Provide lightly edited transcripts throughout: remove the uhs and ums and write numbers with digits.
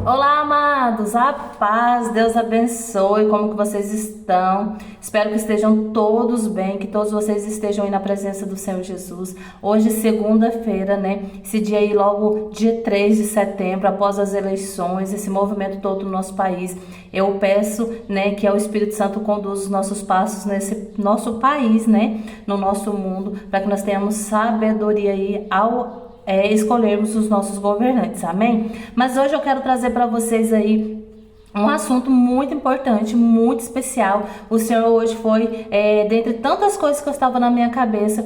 Olá, amados, a paz, Deus abençoe, como que vocês estão? Espero que estejam todos bem, que todos vocês estejam aí na presença do Senhor Jesus. Hoje, segunda-feira, né? Esse dia aí, logo dia 3 de setembro, após as eleições, esse movimento todo no nosso país. Eu peço, né, que o Espírito Santo conduza os nossos passos nesse nosso país, né? No nosso mundo, para que nós tenhamos sabedoria aí ao escolhermos os nossos governantes, amém? Mas hoje eu quero trazer para vocês aí um assunto muito importante, muito especial. O Senhor hoje foi, dentre tantas coisas que eu estava na minha cabeça,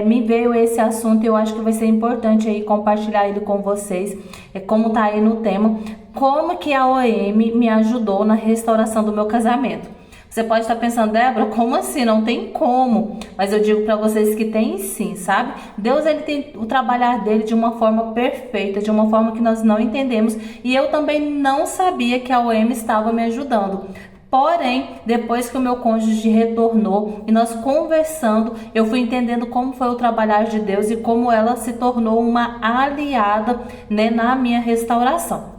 me veio esse assunto e eu acho que vai ser importante aí compartilhar ele com vocês, como tá aí no tema, como que a OM me ajudou na restauração do meu casamento. Você pode estar pensando, Débora, como assim? Não tem como. Mas eu digo para vocês que tem sim, sabe? Deus, ele tem o trabalhar dele de uma forma perfeita, de uma forma que nós não entendemos. E eu também não sabia que a OM estava me ajudando. Porém, depois que o meu cônjuge retornou e nós conversando, eu fui entendendo como foi o trabalhar de Deus e como ela se tornou uma aliada, né, na minha restauração.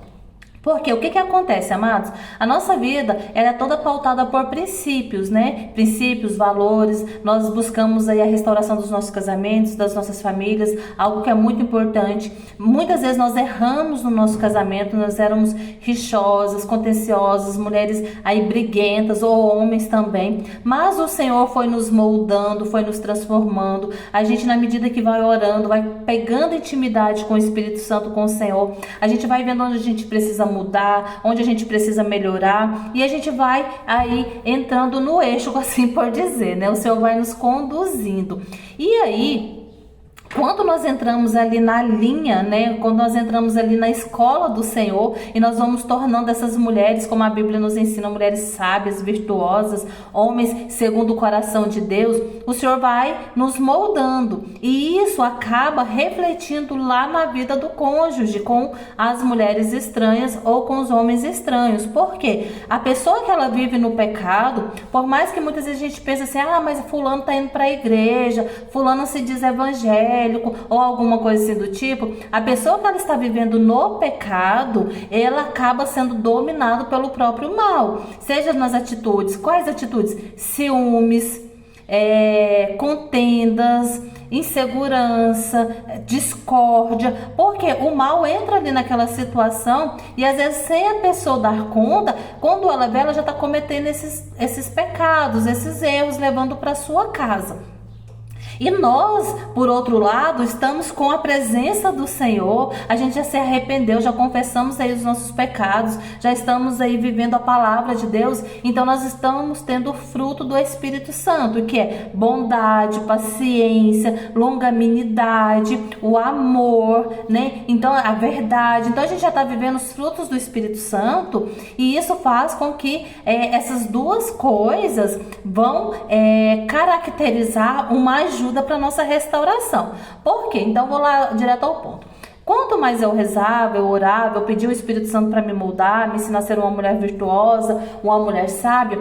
Porque o que acontece, amados? A nossa vida, ela é toda pautada por princípios, né? Princípios, valores. Nós buscamos aí a restauração dos nossos casamentos, das nossas famílias, algo que é muito importante. Muitas vezes nós erramos no nosso casamento, nós éramos rixosas, contenciosas, mulheres aí briguentas ou homens também. Mas o Senhor foi nos moldando, foi nos transformando. A gente, na medida que vai orando, vai pegando intimidade com o Espírito Santo, com o Senhor, a gente vai vendo onde a gente precisa mudar, onde a gente precisa melhorar, e a gente vai aí entrando no eixo, assim por dizer, né? O Senhor vai nos conduzindo. E aí, quando nós entramos ali na linha, né? Quando nós entramos ali na escola do Senhor e nós vamos tornando essas mulheres, como a Bíblia nos ensina, mulheres sábias, virtuosas, homens segundo o coração de Deus, o Senhor vai nos moldando. E isso acaba refletindo lá na vida do cônjuge, com as mulheres estranhas ou com os homens estranhos. Por quê? A pessoa que ela vive no pecado, por mais que muitas vezes a gente pense assim, mas fulano tá indo para a igreja, fulano se diz evangélico, ou alguma coisa assim do tipo, a pessoa que ela está vivendo no pecado, ela acaba sendo dominada pelo próprio mal, seja nas atitudes. Quais atitudes? Ciúmes, contendas, insegurança, discórdia, porque o mal entra ali naquela situação e às vezes sem a pessoa dar conta, quando ela vê, ela já está cometendo esses pecados, esses erros, levando para sua casa. E nós, por outro lado, estamos com a presença do Senhor, a gente já se arrependeu, já confessamos aí os nossos pecados, já estamos aí vivendo a palavra de Deus, então nós estamos tendo o fruto do Espírito Santo, que é bondade, paciência, longanimidade, o amor, né? Então, a verdade. Então, a gente já está vivendo os frutos do Espírito Santo e isso faz com que essas duas coisas vão caracterizar uma ajuda para nossa restauração. Por quê? Então vou lá direto ao ponto. Quanto mais eu rezava, eu orava, eu pedia o Espírito Santo para me moldar, me ensinar a ser uma mulher virtuosa, uma mulher sábia,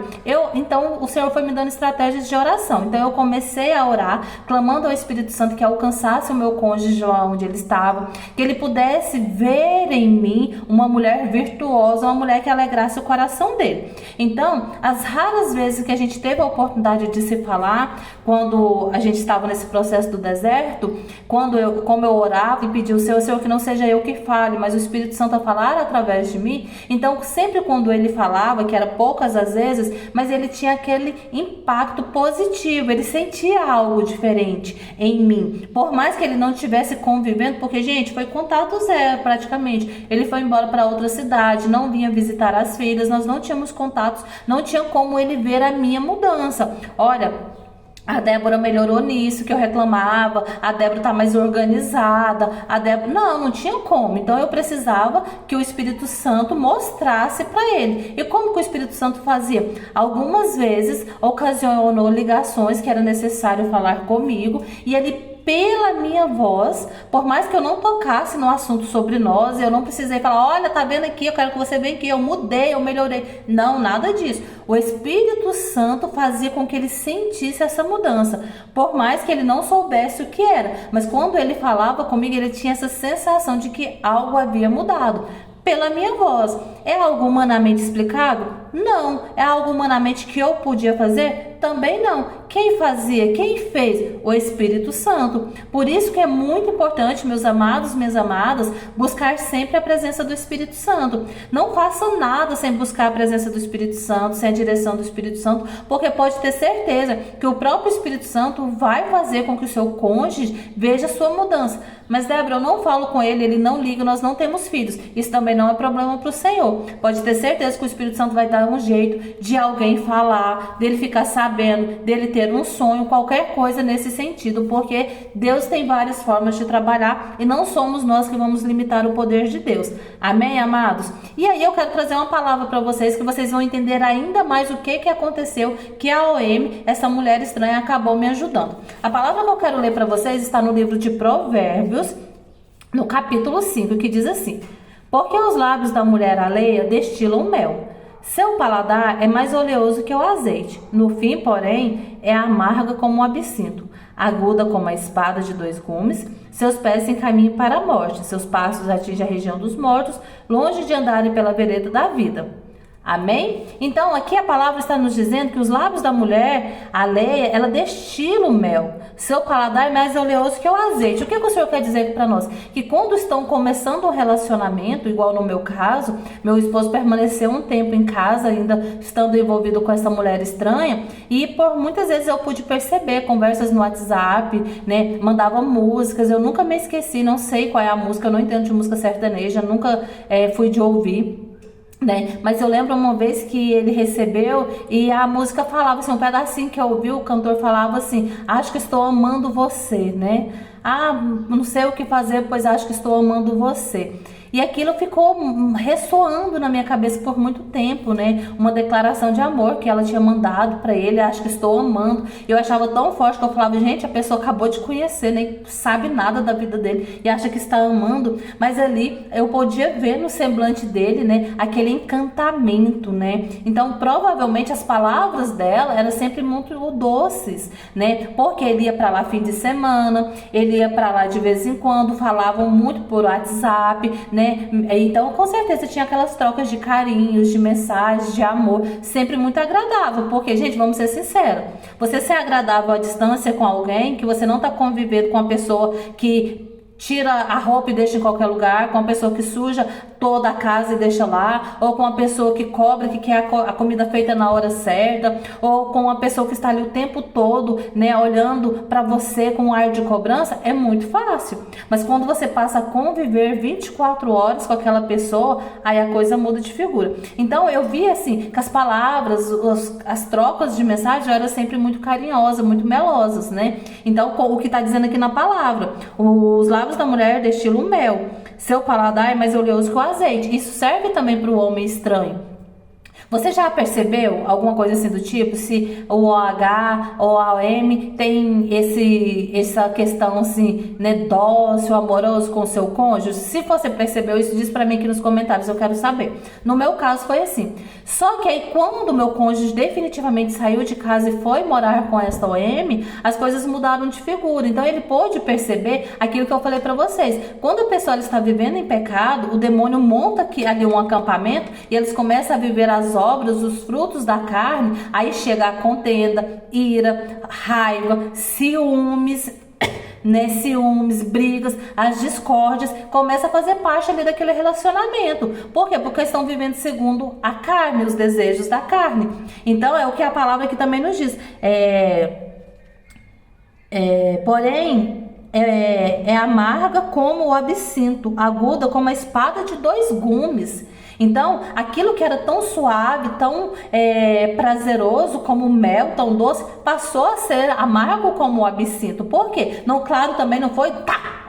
então o Senhor foi me dando estratégias de oração. Então eu comecei a orar, clamando ao Espírito Santo que alcançasse o meu cônjuge lá onde ele estava, que ele pudesse ver em mim uma mulher virtuosa, uma mulher que alegrasse o coração dele. Então, as raras vezes que a gente teve a oportunidade de se falar, quando a gente estava nesse processo do deserto, como eu orava e pedia o Senhor, que não seja eu que fale, mas o Espírito Santo a falar através de mim. Então, sempre quando ele falava, que era poucas as vezes, mas ele tinha aquele impacto positivo, ele sentia algo diferente em mim. Por mais que ele não estivesse convivendo, porque, gente, foi contato zero praticamente. Ele foi embora para outra cidade, não vinha visitar as filhas, nós não tínhamos contatos, não tinha como ele ver a minha mudança. Olha, a Débora melhorou nisso, que eu reclamava, a Débora tá mais organizada, a Débora... Não tinha como. Então eu precisava que o Espírito Santo mostrasse para ele. E como que o Espírito Santo fazia? Algumas vezes ocasionou ligações que era necessário falar comigo e ele, pela minha voz, por mais que eu não tocasse no assunto sobre nós, eu não precisei falar, olha, tá vendo aqui, eu quero que você venha aqui, eu mudei, eu melhorei. Não, nada disso. O Espírito Santo fazia com que ele sentisse essa mudança, por mais que ele não soubesse o que era. Mas quando ele falava comigo, ele tinha essa sensação de que algo havia mudado. pela minha voz. É algo humanamente explicado? Não. É algo humanamente que eu podia fazer? Também não. Quem fazia? Quem fez? O Espírito Santo. Por isso que é muito importante, meus amados, minhas amadas, buscar sempre a presença do Espírito Santo. Não faça nada sem buscar a presença do Espírito Santo, sem a direção do Espírito Santo, porque pode ter certeza que o próprio Espírito Santo vai fazer com que o seu cônjuge veja a sua mudança. Mas, Débora, eu não falo com ele, ele não liga, nós não temos filhos. Isso também não é problema para o Senhor. Pode ter certeza que o Espírito Santo vai dar um jeito de alguém falar, dele ficar sabendo, dele ter um sonho, qualquer coisa nesse sentido, porque Deus tem várias formas de trabalhar e não somos nós que vamos limitar o poder de Deus. Amém, amados? E aí eu quero trazer uma palavra para vocês que vocês vão entender ainda mais o que aconteceu, que a OM, essa mulher estranha, acabou me ajudando. A palavra que eu quero ler para vocês está no livro de Provérbios, no capítulo 5, que diz assim: porque os lábios da mulher alheia destilam mel, seu paladar é mais oleoso que o azeite, no fim, porém, é amarga como o absinto, aguda como a espada de dois gumes, seus pés se encaminham para a morte, seus passos atingem a região dos mortos, longe de andarem pela vereda da vida. Amém? Então, aqui a palavra está nos dizendo que os lábios da mulher alheia, ela destila o mel. Seu paladar é mais oleoso que o azeite. O que o Senhor quer dizer para nós? Que quando estão começando um relacionamento, igual no meu caso, meu esposo permaneceu um tempo em casa, ainda estando envolvido com essa mulher estranha, e por muitas vezes eu pude perceber conversas no WhatsApp, né? Mandava músicas, eu nunca me esqueci, não sei qual é a música, eu não entendo de música sertaneja, nunca fui de ouvir. Né? Mas eu lembro uma vez que ele recebeu e a música falava assim, um pedacinho que eu ouvi, o cantor falava assim: acho que estou amando você, né? Ah, não sei o que fazer, pois acho que estou amando você. E aquilo ficou ressoando na minha cabeça por muito tempo, né? Uma declaração de amor que ela tinha mandado para ele: acho que estou amando. Eu achava tão forte que eu falava: gente, a pessoa acabou de conhecer, nem sabe nada da vida dele e acha que está amando. Mas ali eu podia ver no semblante dele, né, aquele encantamento, né? Então provavelmente as palavras dela eram sempre muito doces, né? Porque ele ia para lá fim de semana, ele ia para lá de vez em quando, falavam muito por WhatsApp, né? Então com certeza tinha aquelas trocas de carinhos, de mensagens, de amor, sempre muito agradável, porque, gente, vamos ser sinceros, você ser agradável à distância com alguém que você não está convivendo com uma pessoa que tira a roupa e deixa em qualquer lugar, com uma pessoa que suja toda a casa e deixa lá, ou com uma pessoa que cobra, que quer a comida feita na hora certa, ou com uma pessoa que está ali o tempo todo, né, olhando para você com um ar de cobrança, é muito fácil. Mas quando você passa a conviver 24 horas com aquela pessoa, aí a coisa muda de figura. Então eu vi assim, que as palavras, as trocas de mensagem eram sempre muito carinhosas, muito melosas, né? Então o que está dizendo aqui na palavra: os lábios da mulher destilam mel, seu paladar é mais oleoso que o azeite. Isso serve também para o homem estranho. Você já percebeu alguma coisa assim do tipo? Se o OH ou a OM tem essa questão assim, né, dócil, amoroso com o seu cônjuge? Se você percebeu isso, diz pra mim aqui nos comentários, eu quero saber. No meu caso foi assim. Só que aí quando o meu cônjuge definitivamente saiu de casa e foi morar com esta OM, as coisas mudaram de figura. Então ele pôde perceber aquilo que eu falei pra vocês. Quando a pessoa está vivendo em pecado, o demônio monta aqui, ali um acampamento e eles começam a viver as obras, os frutos da carne. Aí chega a contenda, ira, raiva, ciúmes, né, ciúmes, brigas, as discórdias, começa a fazer parte ali daquele relacionamento. Por quê? Porque estão vivendo segundo a carne, os desejos da carne. Então é o que a palavra aqui também nos diz. Porém, é amarga como o absinto, aguda como a espada de dois gumes. Então, aquilo que era tão suave, tão prazeroso como o mel, tão doce, passou a ser amargo como o absinto. Por quê? Não, claro, também não foi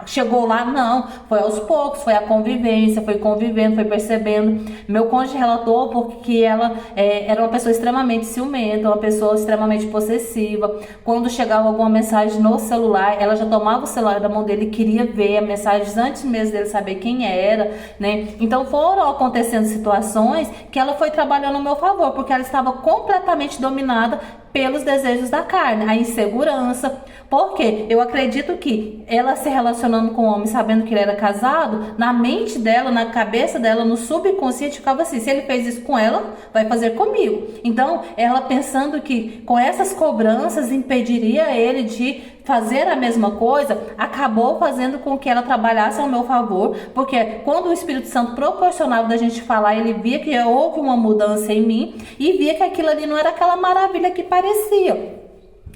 chegou lá, não. Foi aos poucos, foi a convivência, foi convivendo, foi percebendo. Meu cônjuge relatou porque ela era uma pessoa extremamente ciumenta, uma pessoa extremamente possessiva. Quando chegava alguma mensagem no celular, ela já tomava o celular da mão dele e queria ver a mensagem antes mesmo dele saber quem era, né? Então foram acontecendo situações que ela foi trabalhando ao meu favor, porque ela estava completamente dominada pelos desejos da carne, a insegurança. Porque eu acredito que ela se relacionando com o homem, sabendo que ele era casado, na mente dela, na cabeça dela, no subconsciente ficava assim: se ele fez isso com ela, vai fazer comigo. Então, ela pensando que com essas cobranças impediria ele de fazer a mesma coisa, acabou fazendo com que ela trabalhasse ao meu favor, porque quando o Espírito Santo proporcionava da gente falar, ele via que houve uma mudança em mim e via que aquilo ali não era aquela maravilha que parecia,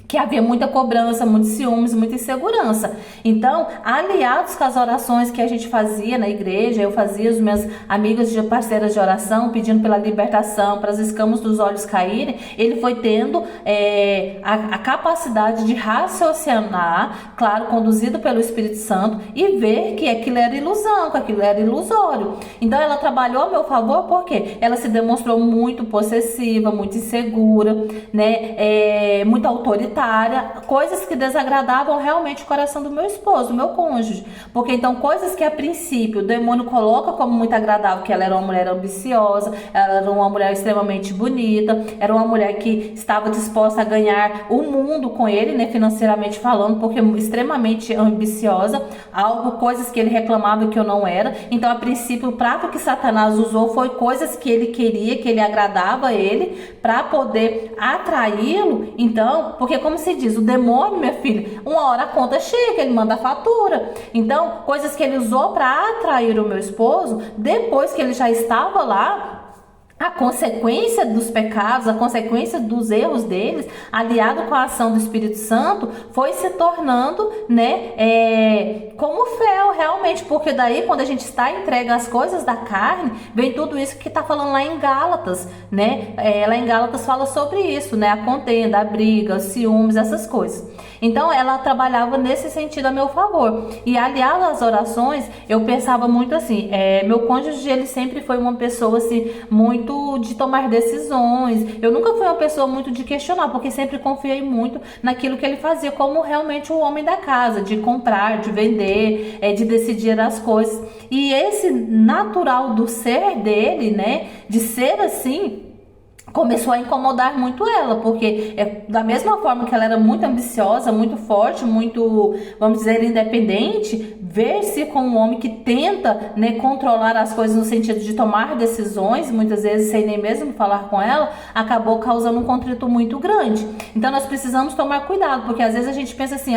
que havia muita cobrança, muitos ciúmes, muita insegurança. Então, aliados com as orações que a gente fazia na igreja, eu fazia, os meus amigos de parceiras de oração, pedindo pela libertação, para as escamas dos olhos caírem, ele foi tendo a capacidade de raciocinar, claro, conduzido pelo Espírito Santo, e ver que aquilo era ilusão, que aquilo era ilusório. Então, ela trabalhou a meu favor porque ela se demonstrou muito possessiva, muito insegura, né, muito autoritária, coisas que desagradavam realmente o coração do meu esposo, do meu cônjuge. Porque então coisas que a princípio o demônio coloca como muito agradável, que ela era uma mulher ambiciosa, ela era uma mulher extremamente bonita, era uma mulher que estava disposta a ganhar o mundo com ele, né, financeiramente falando, porque extremamente ambiciosa, coisas que ele reclamava que eu não era. Então a princípio o prato que Satanás usou foi coisas que ele queria, que ele agradava a ele, para poder atraí-lo. Então, porque como se diz, o demônio, minha filha, uma hora a conta chega, ele manda a fatura. Então, coisas que ele usou para atrair o meu esposo, depois que ele já estava lá, a consequência dos pecados, a consequência dos erros deles, aliado com a ação do Espírito Santo, foi se tornando, né, como fel, realmente, porque daí quando a gente está entregue às coisas da carne, vem tudo isso que está falando lá em Gálatas, né, lá em Gálatas fala sobre isso, né, a contenda, a briga, os ciúmes, essas coisas. Então ela trabalhava nesse sentido a meu favor, e aliado às orações, eu pensava muito assim, meu cônjuge, ele sempre foi uma pessoa assim, muito de tomar decisões. Eu nunca fui uma pessoa muito de questionar, porque sempre confiei muito naquilo que ele fazia como realmente o homem da casa, de comprar, de vender, de decidir as coisas. E esse natural do ser dele, né, de ser assim, começou a incomodar muito ela, porque da mesma forma que ela era muito ambiciosa, muito forte, muito, vamos dizer, independente, ver-se com um homem que tenta, né, controlar as coisas no sentido de tomar decisões, muitas vezes sem nem mesmo falar com ela, acabou causando um conflito muito grande. Então nós precisamos tomar cuidado, porque às vezes a gente pensa assim,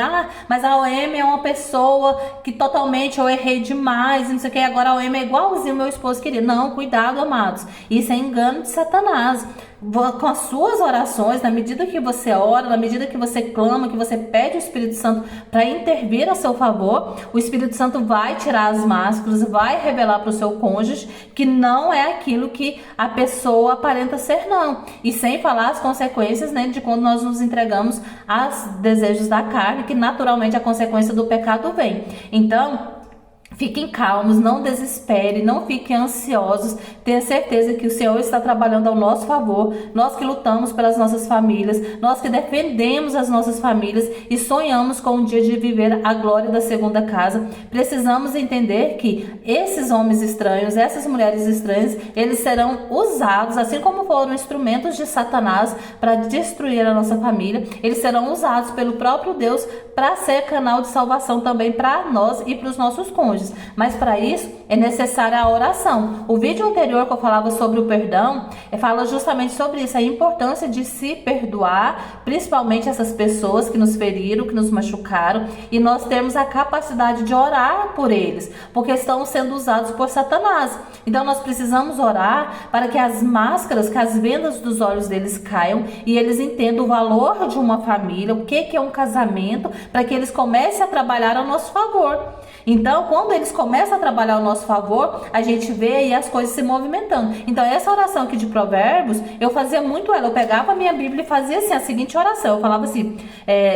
mas a OM é uma pessoa que totalmente eu errei demais, não sei o que, agora a OM é igualzinho meu esposo queria. Não, cuidado, amados, isso é engano de Satanás. Com as suas orações, na medida que você ora, na medida que você clama, que você pede o Espírito Santo para intervir a seu favor, o Espírito Santo vai tirar as máscaras, vai revelar para o seu cônjuge que não é aquilo que a pessoa aparenta ser, não. E sem falar as consequências, né, de quando nós nos entregamos aos desejos da carne, que naturalmente a consequência do pecado vem. Então, fiquem calmos, não desespere, não fiquem ansiosos. Tenha certeza que o Senhor está trabalhando ao nosso favor. Nós que lutamos pelas nossas famílias, nós que defendemos as nossas famílias e sonhamos com o dia de viver a glória da segunda casa, precisamos entender que esses homens estranhos, essas mulheres estranhas, eles serão usados, assim como foram instrumentos de Satanás para destruir a nossa família, eles serão usados pelo próprio Deus para ser canal de salvação também para nós e para os nossos cônjuges. Mas para isso é necessária a oração. O vídeo anterior que eu falava sobre o perdão, fala justamente sobre isso, a importância de se perdoar, principalmente essas pessoas que nos feriram, que nos machucaram, e nós termos a capacidade de orar por eles, porque estão sendo usados por Satanás. Então nós precisamos orar para que as máscaras, que as vendas dos olhos deles caiam e eles entendam o valor de uma família, o que é um casamento, para que eles comecem a trabalhar ao nosso favor. Então, quando eles começam a trabalhar ao nosso favor, a gente vê aí as coisas se movimentando. Então, essa oração aqui de Provérbios, eu fazia muito ela. Eu pegava a minha Bíblia e fazia assim, a seguinte oração. Eu falava assim,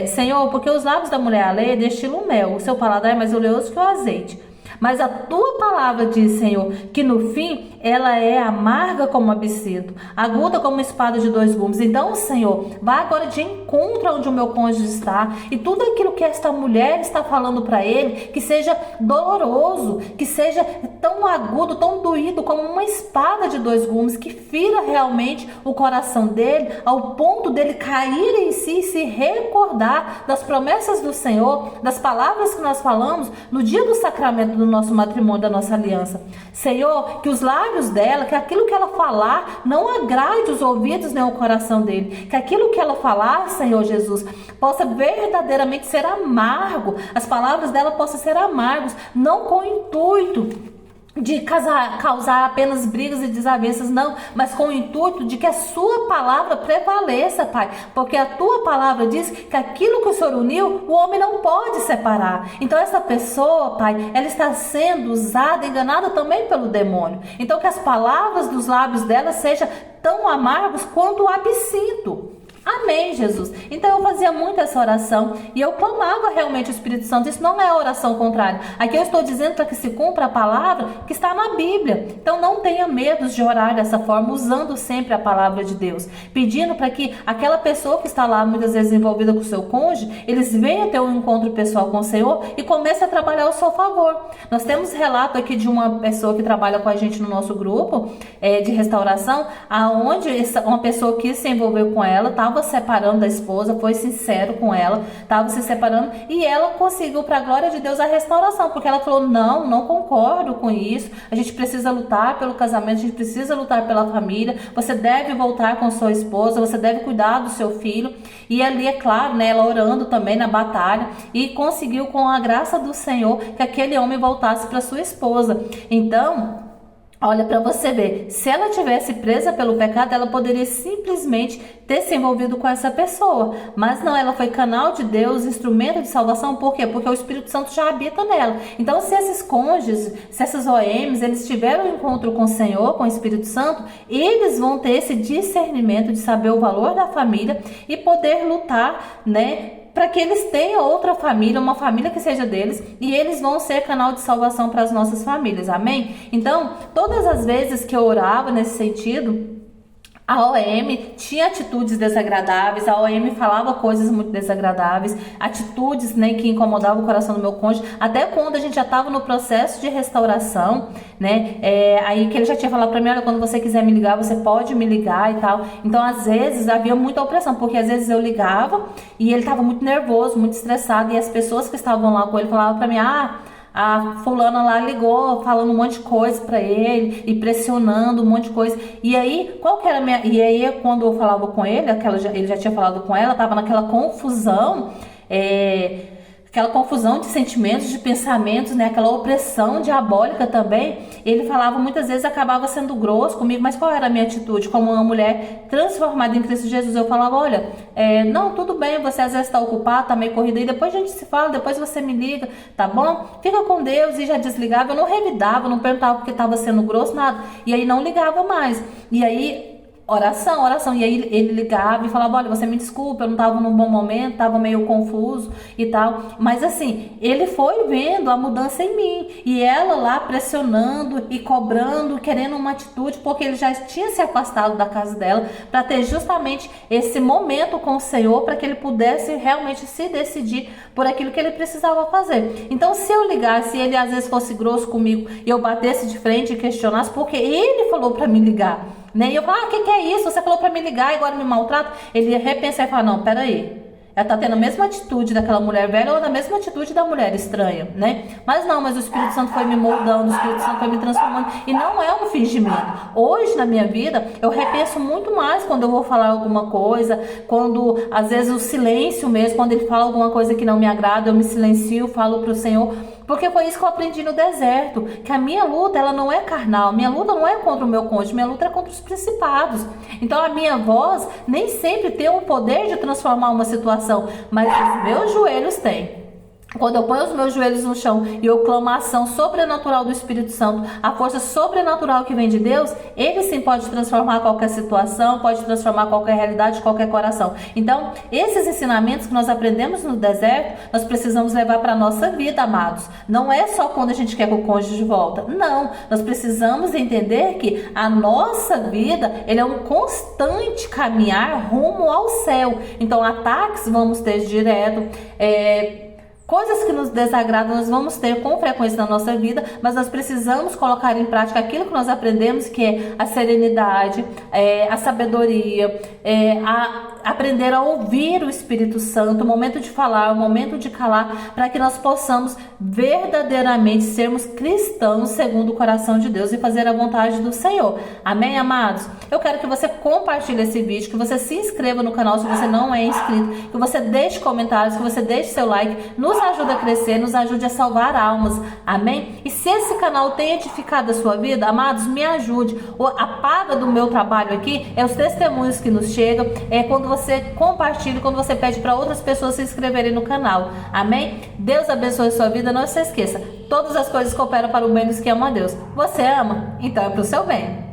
Senhor, porque os lábios da mulher alheia destilam mel, o seu paladar é mais oleoso que o azeite. Mas a tua palavra diz, Senhor, que no fim ela é amarga como absinto, aguda como espada de dois gumes. Então, Senhor, vai agora de encontro onde o meu cônjuge está, e tudo aquilo que esta mulher está falando para ele, que seja doloroso, que seja tão agudo, tão doído como uma espada de dois gumes, que fira realmente o coração dele, ao ponto dele cair em si e se recordar das promessas do Senhor, das palavras que nós falamos no dia do sacramento do nosso matrimônio, da nossa aliança. Senhor, que os lábios dela, que aquilo que ela falar não agrade os ouvidos nem o coração dele, que aquilo que ela falar, Senhor Jesus, possa verdadeiramente ser amargo, as palavras dela possam ser amargos, não com o intuito de causar apenas brigas e desavenças, não, mas com o intuito de que a sua palavra prevaleça, Pai, porque a tua palavra diz que aquilo que o Senhor uniu, o homem não pode separar. Então essa pessoa, Pai, ela está sendo usada, enganada também pelo demônio. Então que as palavras dos lábios dela sejam tão amargos quanto o absinto. Amém, Jesus. Então eu fazia muito essa oração e eu clamava realmente o Espírito Santo. Isso não é oração contrária. Aqui eu estou dizendo para que se cumpra a palavra que está na Bíblia. Então não tenha medo de orar dessa forma, usando sempre a palavra de Deus, pedindo para que aquela pessoa que está lá muitas vezes envolvida com o seu cônjuge, eles venham ter um encontro pessoal com o Senhor e comecem a trabalhar ao seu favor. Nós temos relato aqui de uma pessoa que trabalha com a gente no nosso grupo de restauração, aonde uma pessoa quis se envolver com ela, estava separando da esposa, foi sincero com ela, estava se separando, e ela conseguiu, para a glória de Deus, a restauração, porque ela falou, não concordo com isso, a gente precisa lutar pelo casamento, a gente precisa lutar pela família, você deve voltar com sua esposa, você deve cuidar do seu filho. E ali, é claro, né, ela orando também na batalha, e conseguiu, com a graça do Senhor, que aquele homem voltasse para sua esposa. Então, olha, para você ver, se ela tivesse presa pelo pecado, ela poderia simplesmente ter se envolvido com essa pessoa. Mas não, ela foi canal de Deus, instrumento de salvação. Por quê? Porque o Espírito Santo já habita nela. Então, se esses cônjuges, se essas OMs, eles tiveram um encontro com o Senhor, com o Espírito Santo, eles vão ter esse discernimento de saber o valor da família e poder lutar, né, para que eles tenham outra família, uma família que seja deles, e eles vão ser canal de salvação para as nossas famílias, amém? Então, todas as vezes que eu orava nesse sentido, a OM tinha atitudes desagradáveis, a OM falava coisas muito desagradáveis, atitudes, né, que incomodavam o coração do meu cônjuge, até quando a gente já estava no processo de restauração, né, aí que ele já tinha falado para mim, olha, quando você quiser me ligar, você pode me ligar e tal. Então, às vezes, havia muita opressão, porque às vezes eu ligava e ele estava muito nervoso, muito estressado, e as pessoas que estavam lá com ele falavam para mim, a fulana lá ligou falando um monte de coisa pra ele e pressionando um monte de coisa. E aí, qual que era a minha... E aí, quando eu falava com ele, ele já tinha falado com ela, tava naquela confusão, aquela confusão de sentimentos, de pensamentos, né? Aquela opressão diabólica também. Ele falava muitas vezes, acabava sendo grosso comigo, mas qual era a minha atitude? Como uma mulher transformada em Cristo Jesus, eu falava, olha, não, tudo bem, você às vezes está ocupado, está meio corrido, e depois a gente se fala, depois você me liga, tá bom? Fica com Deus. E já desligava, eu não revidava, não perguntava porque estava sendo grosso, nada. E aí não ligava mais. E aí... Oração, e aí ele ligava e falava, olha, você me desculpa, eu não estava num bom momento, estava meio confuso e tal, mas assim, ele foi vendo a mudança em mim, e ela lá pressionando e cobrando, querendo uma atitude, porque ele já tinha se afastado da casa dela, para ter justamente esse momento com o Senhor, para que ele pudesse realmente se decidir por aquilo que ele precisava fazer. Então, se eu ligasse e ele às vezes fosse grosso comigo, e eu batesse de frente e questionasse, porque ele falou para me ligar, né? E eu falo, o que é isso? Você falou pra me ligar e agora me maltrata? Ele ia repensar e falar, não, peraí, ela tá tendo a mesma atitude daquela mulher velha ou a mesma atitude da mulher estranha, né? Mas o Espírito Santo foi me moldando, o Espírito Santo foi me transformando, e não é um fingimento. Hoje na minha vida, eu repenso muito mais quando eu vou falar alguma coisa, quando às vezes o silêncio mesmo, quando ele fala alguma coisa que não me agrada, eu me silencio, falo pro Senhor, porque foi isso que eu aprendi no deserto, que a minha luta, ela não é carnal, minha luta não é contra o meu cônjuge, minha luta é contra os principados. Então a minha voz nem sempre tem o poder de transformar uma situação, mas os meus joelhos têm. Quando eu ponho os meus joelhos no chão e eu clamo a ação sobrenatural do Espírito Santo, a força sobrenatural que vem de Deus, Ele sim pode transformar qualquer situação, pode transformar qualquer realidade, qualquer coração. Então, esses ensinamentos que nós aprendemos no deserto, nós precisamos levar para a nossa vida, amados. Não é só quando a gente quer que o cônjuge volta. Não, nós precisamos entender que a nossa vida, ele é um constante caminhar rumo ao céu. Então, ataques vamos ter direto, coisas que nos desagradam nós vamos ter com frequência na nossa vida, mas nós precisamos colocar em prática aquilo que nós aprendemos, que é a serenidade, a sabedoria, aprender a ouvir o Espírito Santo, o momento de falar, o momento de calar, para que nós possamos verdadeiramente sermos cristãos segundo o coração de Deus e fazer a vontade do Senhor. Amém, amados? Eu quero que você compartilhe esse vídeo, que você se inscreva no canal se você não é inscrito, que você deixe comentários, que você deixe seu like, nos ajuda a crescer, nos ajude a salvar almas, amém? E se esse canal tem edificado a sua vida, amados, me ajude. A paga do meu trabalho aqui é os testemunhos que nos chegam, é quando você compartilha, quando você pede para outras pessoas se inscreverem no canal, amém? Deus abençoe a sua vida, não se esqueça, todas as coisas cooperam para o bem dos que amam a Deus. Você ama? Então é para o seu bem.